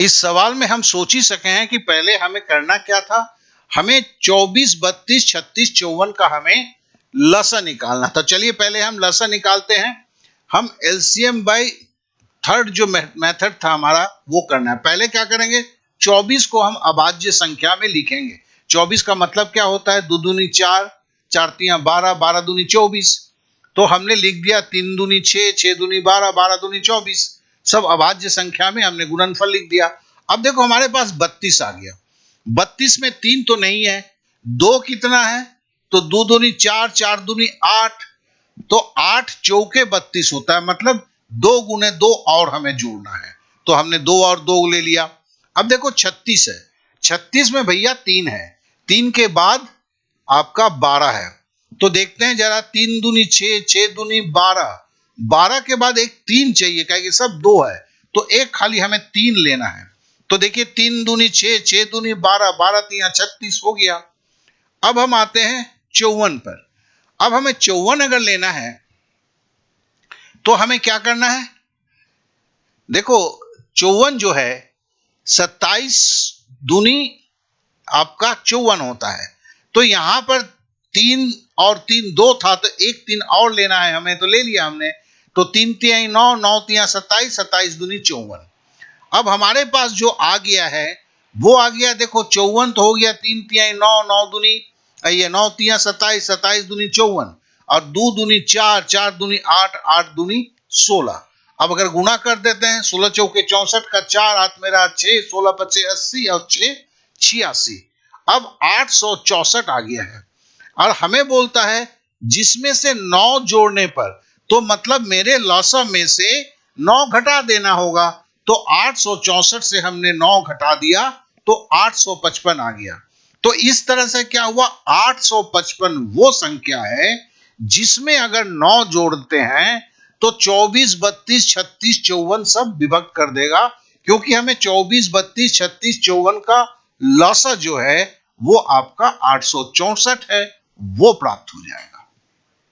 इस सवाल में हम सोच ही सके हैं कि पहले हमें करना क्या था। हमें 24, 32, 36, 54 का हमें लसा निकालना था। चलिए पहले हम लसा निकालते हैं। हम एलसीएम बाय थर्ड जो मेथड था हमारा वो करना है। पहले क्या करेंगे, 24 को हम अभाज्य संख्या में लिखेंगे। 24 का मतलब क्या होता है, 2 दूनी 4, 4 तिया 12, 12 दूनी 24। तो हमने लिख दिया 3 दूनी 6, 6 दूनी 12, 12 दूनी 24। सब अभाज्य संख्या में हमने गुणनफल लिख दिया। अब देखो हमारे पास 32 आ गया। 32 में 3 तो नहीं है, 2 कितना है, तो 2 दूनी 4, 4 दूनी 8, तो 8 चौके 32 होता है, मतलब 2 गुने 2 और हमें जोड़ना है। तो हमने 2 और 2 ले लिया। अब देखो 36 है, 36 में भैया 3 है, 3 के बाद आपका 12 है। तो देखते हैं जरा, 3 दूनी 6, 6 दूनी 12, 12 के बाद एक 3 चाहिए, क्योंकि सब 2 है, तो एक खाली हमें 3 लेना है। तो देखिए 3 दूनी 6, 6 दूनी 12, 12 तिया 36 हो गया। अब हम आते हैं 54 पर। अब हमें 54 अगर लेना है तो हमें क्या करना है, देखो 54 जो है 27 दूनी आपका 54 होता है। तो यहां पर 3 और 3 2 था, तो एक 3 और लेना है हमें, तो ले लिया हमने। तो 3 तिया 9, 9 तिया 27, 27 दूनी 54। अब हमारे पास जो आ गया है वो आ गया, देखो 54 तो हो गया, 3 तिया 9, 9 दूनी, ये 9 तिया 27, 27 दूनी 54, और 2 दूनी 4, 4 दूनी 8, 8 दूनी 16। अब अगर गुणा कर देते हैं, 16 चौके 64 का 4 हाथ मेरा 6, 16 पचे 80 और 6 86। अब 864 आ गया है, और हमें बोलता है जिसमें से 9 जोड़ने पर, तो मतलब मेरे लॉसम में से 9 घटा देना होगा। तो 864 से हमने 9 घटा दिया, तो 855 आ गया। तो इस तरह से क्या हुआ, 855 वो संख्या है जिसमें अगर 9 जोड़ते हैं तो 24, 32, 36, 54 सब विभक्त कर देगा, क्योंकि हमें 24, 32, 36, 54 का लॉसा जो है वो आपका 864 है, वो प्राप्त हो जाएगा।